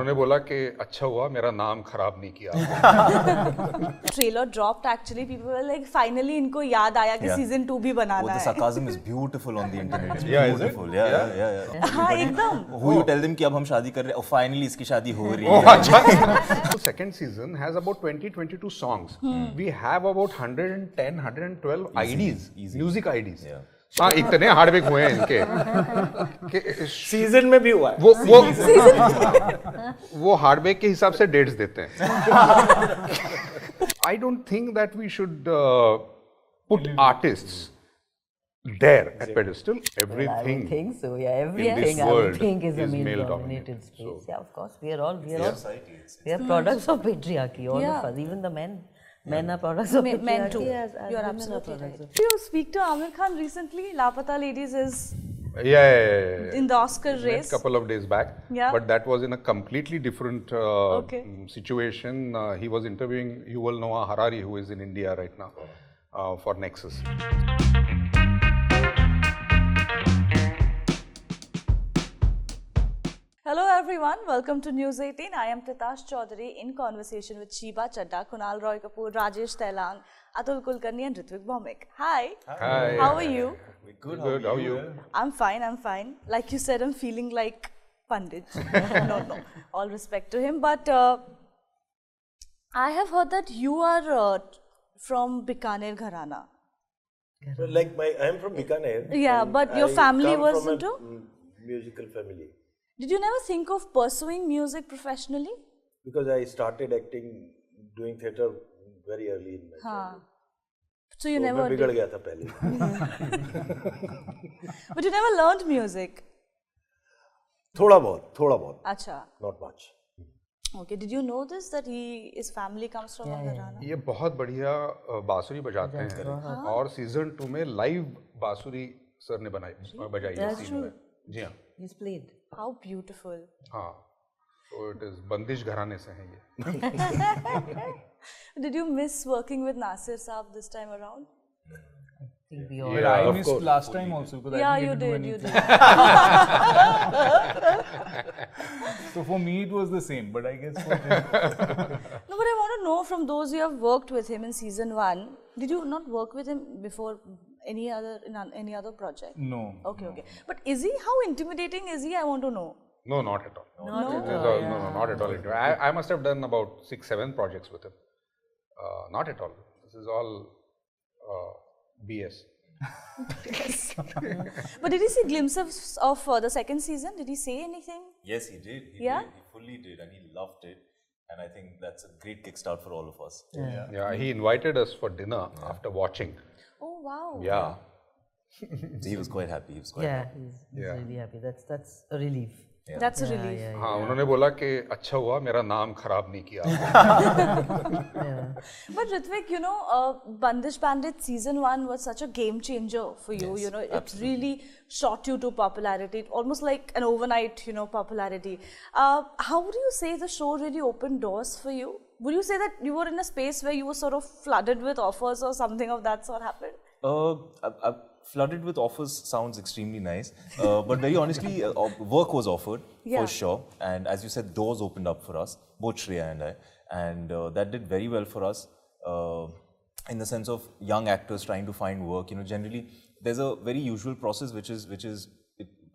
उन्होंने बोला कि अच्छा हुआ मेरा नाम खराब नहीं किया. Trailer dropped actually, people were like, finally इनको याद आया कि season 2 भी बनाना है. The sarcasm is beautiful on the internet. It's Yeah, beautiful. is it? Yeah. हाँ एकदम. Who you tell them कि अब हम शादी कर रहे हैं, oh finally इसकी शादी हो रही Oh, है. अच्छा. The second season has about 20-22 songs. We have about 110, 112 IDs, music IDs. Yeah. हाँ इतने हार्डवेक हुए हैं इनके सीजन में भी हुआ है. वो हार्डवेक के हिसाब से डेट्स देते हैं. I don't think that we should put artists there at pedestal. Everything. I don't think so. Yeah, in everything this I would world think is a is male-dominated space. So, Yeah, of course. We are all products of patriarchy. All of us, even the men. Men are products of patriarchy. Men too. As You're women are absolutely products right. of- Did you speak to Amir Khan recently? Lapata Ladies is yeah. in the Oscar Met race. couple of days back. Yeah. But that was in a completely different situation. He was interviewing Yuval Noah Harari, who is in India right now for Nexus. Hello everyone, welcome to News 18. I am Titas Chowdhury in conversation with Sheeba, Chadha, Kunaal, Kapur, Rajesh Tailang, Atul Kulkarni and Ritwik Bhowmik. Hi. Hi. How are you? Good. How are you? I'm fine. Like you said, I'm feeling like Pandit. No. All respect to him. But I have heard that you are from Bikaner Gharana. So like I'm from Bikaner. Yeah, and but your I family come was from into? a musical family. Did you never think of pursuing music professionally? Because I started acting, doing theatre very early in my childhood. So you तो never मैं बिगड़ did. गया था पहले. But you never learned music. थोड़ा बहुत. Acha. Not much. Okay. Did you know this that his family comes from Gharana? ये बहुत बढ़िया बांसुरी बजाते हैं और सीजन 2 में लाइव बांसुरी सर ने बजाई है सीन में. जी हाँ. He's played. How beautiful. हाँ. So it is बंदिश घराने से हैं ये. Did you miss working with Nasir Saab this time around? I think we all. Yeah, I of missed course. last time also because Yeah, I you didn't did. get to You do did. anything. So for me it was the same, but I guess for him, No, but I want to know from those who have worked with him in season 1, did you not work with him before in any other project? no. Okay. But is he? How intimidating is he? I want to know. No, not at all. Not at No, all. no, not at all. I must have done about 6-7 projects with him. Not at all. This is all BS. But did he see glimpses of the second season? Did he say anything? Yes, he did. He Yeah? did. He fully did, and he loved it. And I think that's a great kickstart for all of us. Yeah, he invited us for dinner after watching. Oh wow. Yeah. So he was quite happy. He was quite Yeah, happy. he's really happy. That's a relief. That's a relief. Yeah. हाँ उन्होंने बोला कि अच्छा हुआ मेरा नाम खराब नहीं किया. But Ritwik, you know, Bandish Bandits season 1 was such a game changer for you. Yes, You know, it absolutely. really shot you to popularity, almost like an overnight, popularity. How would you say the show really opened doors for you? Would you say that you were in a space where you were sort of flooded with offers or something of that sort happened? Flooded with offers sounds extremely nice, but very honestly, work was offered for sure. And as you said, doors opened up for us, both Shreya and I, and that did very well for us in the sense of young actors trying to find work. You know, generally there's a very usual process which is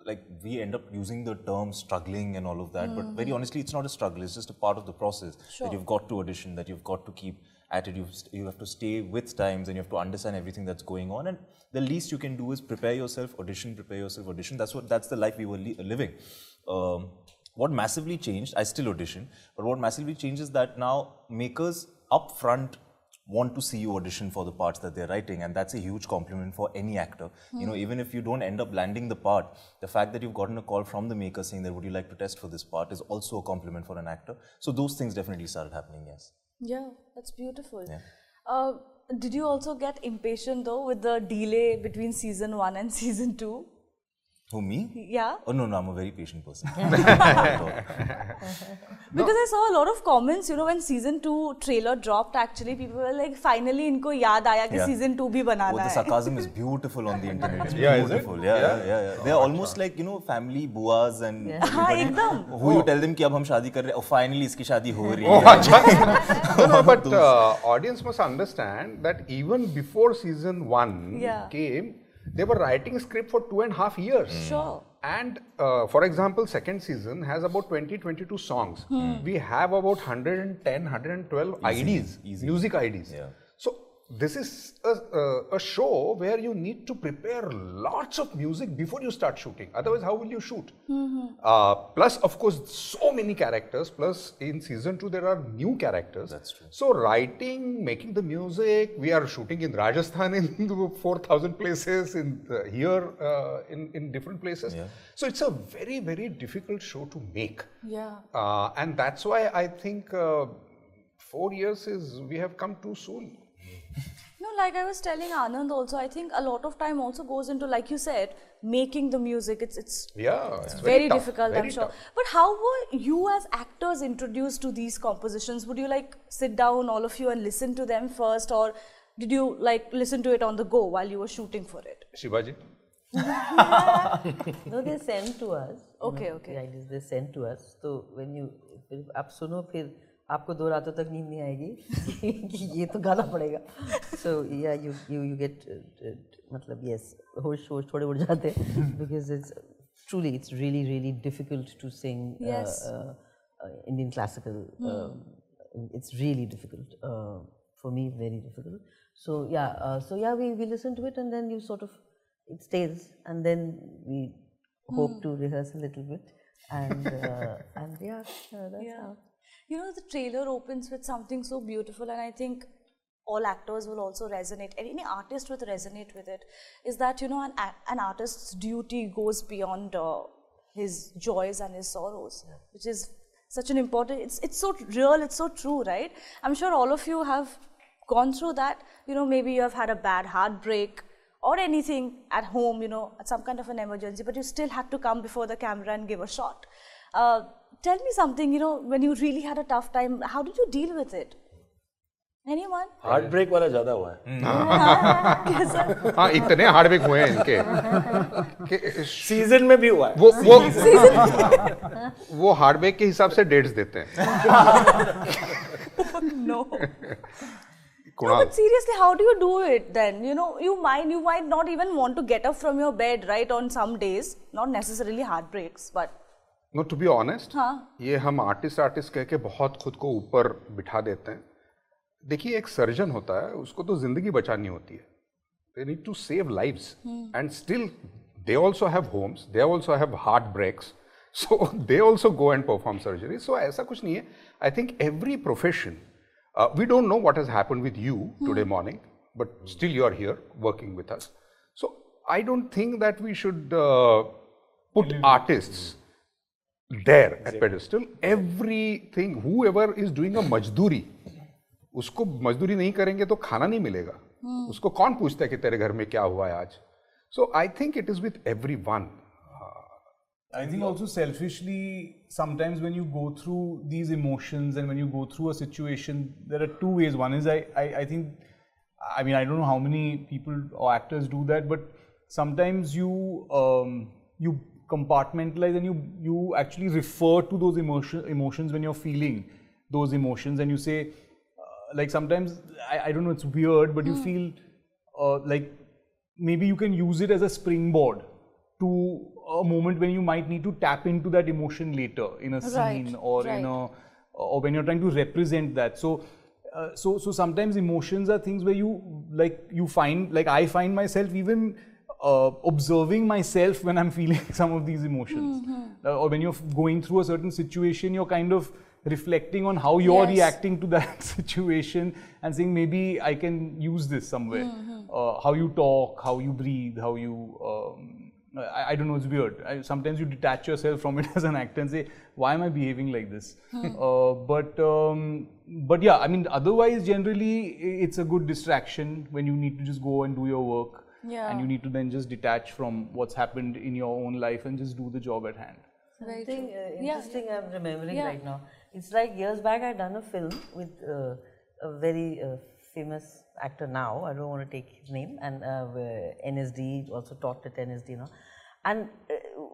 like we end up using the term struggling and all of that, but very honestly, it's not a struggle. It's just a part of the process that you've got to audition, that you've got to keep at it. You have to stay with times, and you have to understand everything that's going on. And the least you can do is prepare yourself, audition. That's the life we were living. What massively changed, I still audition, but what massively changed is that now makers up front want to see you audition for the parts that they're writing, and that's a huge compliment for any actor. You know, even if you don't end up landing the part, the fact that you've gotten a call from the maker saying that would you like to test for this part is also a compliment for an actor. So those things definitely started happening, yes. Yeah, that's beautiful. Yeah. Did you also get impatient though with the delay between season 1 and season 2? Who, me? Yeah. Oh, no, I'm a very patient person. Because I saw a lot of comments, when season 2 trailer dropped, actually, people were like, finally, inko yaad aaya ki season 2 bhi banana hai. The sarcasm is beautiful on the internet. It's beautiful. Is it? They're almost like, family buas and who you tell them कि अब हम शादी कर रहे हैं, finally इसकी शादी हो रही है. No, but audience must understand that even before season 1 came, they were writing script for 2.5 years. Sure. And for example, second season has about 22 songs. We have about 110, 112 IDs, music IDs. Yeah. So this is a show where you need to prepare lots of music before you start shooting. Otherwise, how will you shoot? Plus, of course, so many characters. Plus, in season 2, there are new characters. That's true. So writing, making the music, we are shooting in Rajasthan in 4,000 places, here in different places. Yeah. So it's a very, very difficult show to make. Yeah. And that's why I think 4 years we have come too soon. No, like I was telling Anand also, I think a lot of time also goes into, like you said, making the music. It's very difficult, very I'm sure. Tough. But how were you as actors introduced to these compositions? Would you like sit down, all of you, and listen to them first, or did you like listen to it on the go while you were shooting for it? Sheeba ji? No, they send to us. Okay. Yeah, they send to us. So when you, आप सुनो फिर आपको 2 रातों तक नींद नहीं आएगी कि ये तो गाना पड़ेगा. So yeah, you get मतलब yes, होश थोड़े उड़ जाते हैं because it's really difficult to sing Indian classical. It's really difficult for me, very difficult. So yeah, we listen to it and then you sort of it stays and then we hope to rehearse a little bit and that's how. The trailer opens with something so beautiful, and I think all actors will also resonate, and any artist will resonate with it, is that, an artist's duty goes beyond his joys and his sorrows, which is such an important, it's so real, it's so true, right? I'm sure all of you have gone through that, maybe you have had a bad heartbreak or anything at home, some kind of an emergency, but you still had to come before the camera and give a shot. Tell me something, when you really had a tough time, how did you deal with it? Anyone? Heartbreak वाला ज़्यादा हुआ है. हाँ, इतने heartbreak हुए हैं इनके. Season में भी हुआ है. वो heartbreak के हिसाब से dates देते हैं. No. No, but seriously, how do you do it then? You might not even want to get up from your bed, right, on some days. Not necessarily heartbreaks, but... No, to be honest, ये हम artist कह के बहुत खुद को ऊपर बिठा देते हैं. देखिए, एक सर्जन होता है, उसको तो जिंदगी बचानी होती है. They need to save lives, and still they also have homes, they also have heartbreaks, so they also go and perform surgery. So ऐसा कुछ नहीं है. I think every profession, we don't know what has happened with you today morning, but still you are here working with us. So I don't think that we should put artists there at pedestal. Everything, whoever is doing a मजदूरी, उसको मजदूरी नहीं करेंगे तो खाना नहीं मिलेगा. उसको कौन पूछता है कि तेरे घर में क्या हुआ है आज? So I think it is with everyone. I think also selfishly, sometimes when you go through these emotions and when you go through a situation, there are two ways. One is I think, I mean, I don't know how many people or actors do that, but sometimes you compartmentalize and you actually refer to those emotions when you're feeling those emotions, and you say, like sometimes, I don't know, it's weird, but you feel like maybe you can use it as a springboard to a moment when you might need to tap into that emotion later in a scene or in a, or when you're trying to represent that. So sometimes emotions are things where you find, like I find myself even observing myself when I'm feeling some of these emotions. Or when you're going through a certain situation, you're kind of reflecting on how you're reacting to that situation and saying, maybe I can use this somewhere. How you talk, how you breathe, how you... I don't know, it's weird. Sometimes you detach yourself from it as an actor and say, why am I behaving like this? But yeah, I mean, otherwise generally it's a good distraction when you need to just go and do your work. And you need to then just detach from what's happened in your own life and just do the job at hand. Something interesting I'm remembering right now It's like years back I done a film with a very famous actor now. I don't want to take his name, and NSD, also taught at NSD, you know. And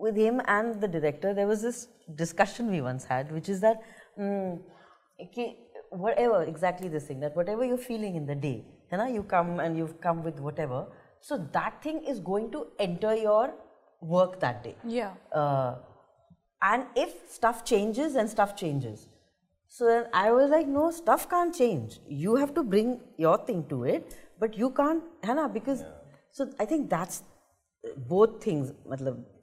with him and the director, there was this discussion we once had, which is that whatever, exactly this thing, that whatever you're feeling in the day, you know, you come and you've come with whatever, so that thing is going to enter your work that day. Yeah. And if stuff changes, then stuff changes. So then I was like, no, stuff can't change. You have to bring your thing to it, but you can't, because, so I think that's both things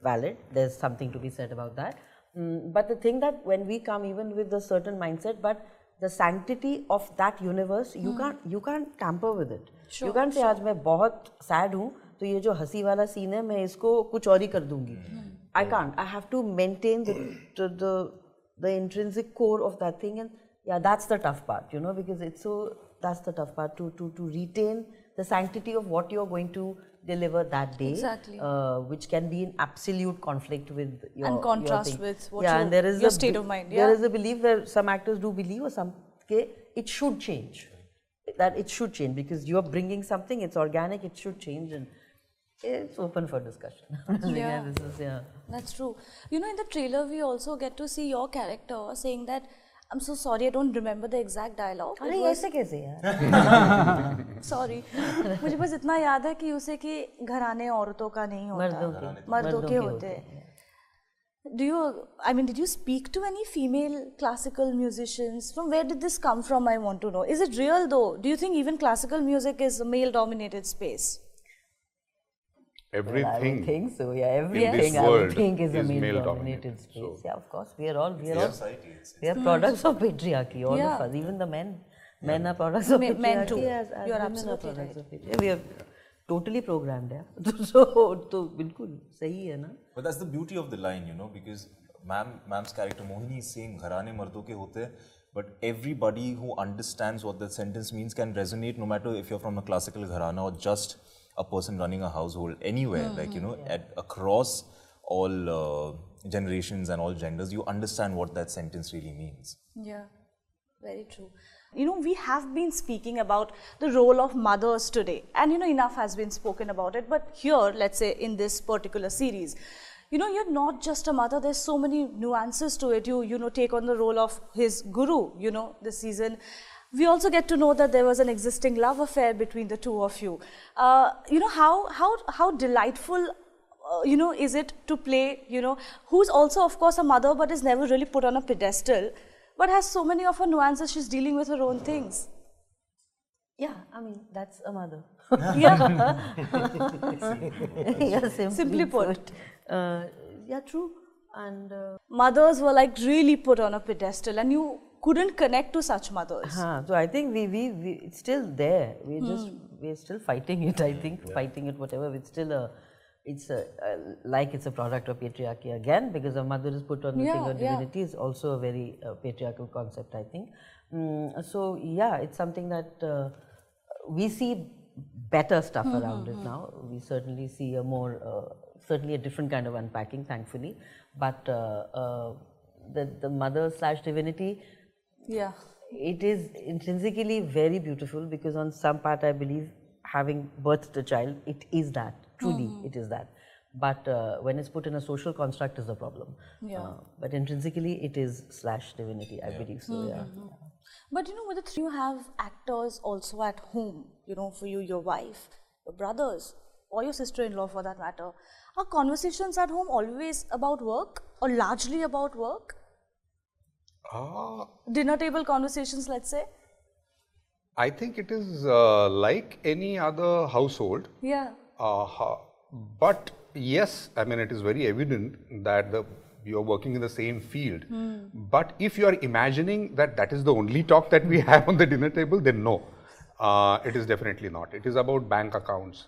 valid. There's something to be said about that. But the thing that when we come even with a certain mindset, but the sanctity of that universe, you can't tamper with it. Sure, you can't say, आज मैं बहुत sad हूँ, तो ये जो हंसी वाला scene है, मैं इसको कुछ और ही कर दूँगी. I can't. I have to maintain the intrinsic core of that thing, and yeah, that's the tough part, you know, because it's so. That's the tough part, to retain the sanctity of what you're going to deliver that day, exactly, which can be in absolute conflict with your and contrast your with what and there is your state of mind. There is a belief where some actors do believe, or some it should change. That it should change because you are bringing something. It's organic. It should change, and it's open for discussion. That's true. You know, in the trailer, we also get to see your character saying that, I'm so sorry, I don't remember the exact dialogue. अरे ऐसे कैसे यार? Sorry, मुझे बस इतना याद है कि उसे कि घराने औरतों का नहीं होता, मर्दों के होते हैं. Did you speak to any female classical musicians? From where did this come from? I want to know. Is it real though? Do you think even classical music is a male-dominated space? Everything. I would think so. Yeah, everything I would think is a male-dominated space. So. Yeah, of course. We are products of patriarchy. All of us, even the men. Men are products of patriarchy. Men too. You are absolutely right. We are totally programmed. Yeah. So, bilkul sahi hai na. But that's the beauty of the line, you know, because ma'am's character Mohini is saying "Gharane mardon ke hote," but everybody who understands what that sentence means can resonate, no matter if you're from a classical gharana or just a person running a household anywhere, like, you know, across all generations and all genders, you understand what that sentence really means. Yeah, very true. You know, we have been speaking about the role of mothers today, and you know, enough has been spoken about it, but here, let's say in this particular series, you know, you're not just a mother, there's so many nuances to it. You know, take on the role of his guru, you know, this season. We also get to know that there was an existing love affair between the two of you. You know, how delightful, you know, is it to play, you know, who's also, of course, a mother, but is never really put on a pedestal, but has so many of her nuances, she's dealing with her own things. Yeah, I mean, that's a mother. Yeah. Yeah, simply put. Yeah, true. And mothers were like really put on a pedestal, and you couldn't connect to such mothers. So I think we it's still there. We're still fighting it. I think fighting it, whatever. It's still it's a product of patriarchy again, because a mother is put on the thing of divinity is also a very patriarchal concept, I think. So yeah, it's something that we see better stuff around it now. We certainly see a more certainly a different kind of unpacking, thankfully. But the mother / divinity. Yeah, it is intrinsically very beautiful, because on some part I believe having birthed a child, it is that, truly it is that. But when it's put in a social construct is the problem. Yeah. But intrinsically it is / divinity, I believe so, yeah. But you know, with the three, you have actors also at home, you know, for you, your wife, your brothers, or your sister-in-law for that matter. Are conversations at home always about work, or largely about work? Dinner table conversations, let's say? I think it is like any other household. Yeah. But yes, I mean, it is very evident that you're working in the same field. But if you are imagining that that is the only talk that we have on the dinner table, then no, it is definitely not. It is about bank accounts.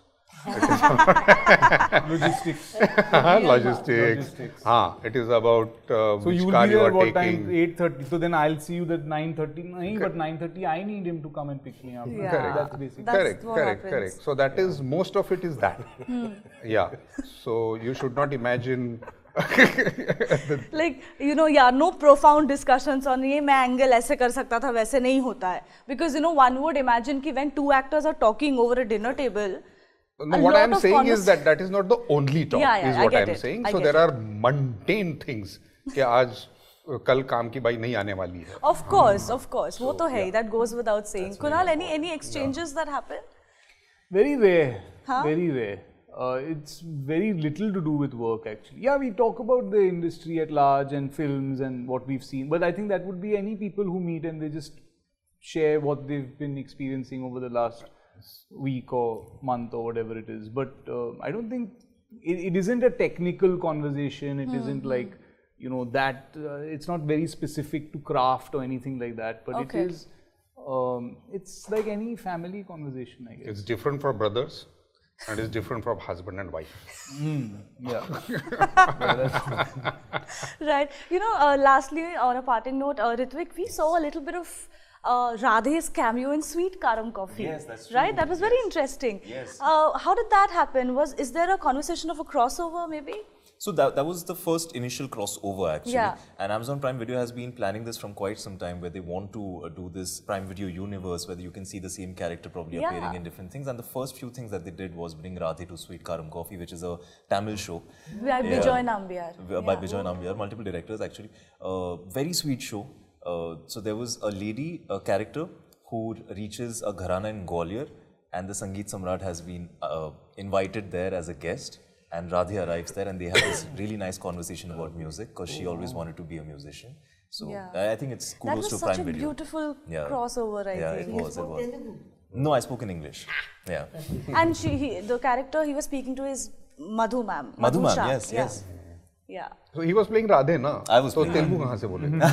Logistics. Logistics. It is about which car you are taking. 8:30. So then I'll see you at 9:30. But 9:30 I need him to come and pick me up. Yeah. Correct. That's basically. Correct. So that is, most of it is that. Yeah. So you should not imagine Like, you know, yeah, no profound discussions on ये मैं angle ऐसे कर सकता था वैसे नहीं होता है. Because, you know, one would imagine कि when two actors are talking over a dinner table, no, what I am saying is that is not the only talk, is what I am saying. So there are mundane things कि आज कल काम की by नहीं आने वाली है. Of course, वो तो है, that goes without saying. Kunal, any exchanges that happen? Very rare, very rare. It's very little to do with work actually. Yeah, we talk about the industry at large and films and what we've seen, but I think that would be any people who meet and they just share what they've been experiencing over the last week or month or whatever it is. But I don't think it isn't a technical conversation. It isn't like, you know, that it's not very specific to craft or anything like that, but it is it's like any family conversation, I guess. It's different for brothers and it's different from husband and wife. Yeah. Right. You know, lastly, on a parting note, Ritwik, we saw a little bit of Radhe's cameo in Sweet Karam Coffee. Yes, that's true. Right? That was very interesting. Yes. How did that happen? Is there a conversation of a crossover maybe? So that was the first initial crossover actually. Yeah. And Amazon Prime Video has been planning this from quite some time, where they want to do this Prime Video universe where you can see the same character probably appearing in different things. And the first few things that they did was bring Radhe to Sweet Karam Coffee, which is a Tamil show. By Bijoy Nambiar. By Bijoy Nambiar, multiple directors actually. Very sweet show. So there was a lady, a character who reaches a gharana in Gwalior, and the Sangeet Samrat has been invited there as a guest. And Radhe arrives there and they have this really nice conversation about music, because she always wanted to be a musician. So I think it's kudos to Prime Video. That was such a beautiful crossover, I think. It was. No, I spoke in English. Yeah. And the character he was speaking to is Madhu ma'am. Madhu ma'am, Shah. yes. Yeah. So he was playing Radhe, na? I was so playing Telugu कहाँ से बोलेगा?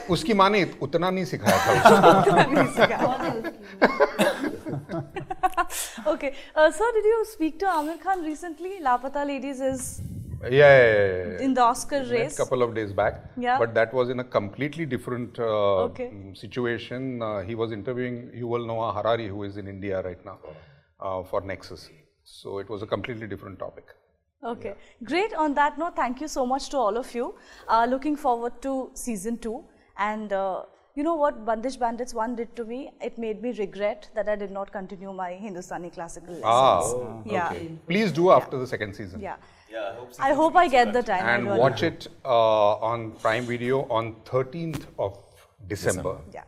उसकी माँ ने उतना नहीं सिखाया था. Okay. Sir, did you speak to Amir Khan recently? Lapata Ladies is in the Oscar race. A couple of days back. Yeah. But that was in a completely different situation. He was interviewing Yuval Noah Harari, who is in India right now for Nexus. So it was a completely different topic. Okay. Great. On that note, thank you so much to all of you. Looking forward to season 2. And you know what Bandish Bandits 1 did to me? It made me regret that I did not continue my Hindustani classical lessons. Okay. Please do after the second season. Yeah. I hope I get the time. And watch it on Prime Video on 13th of December. Yeah.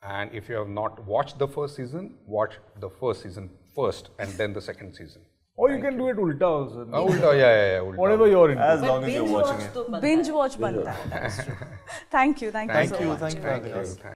And if you have not watched the first season, watch the first season first and then the second season. Or you can do it ulta also. Ulta, yeah. Ulta. Whatever you're into. As long as you're watching it. Binge watch banta hai. Thank you. Thank you so much. Thank you.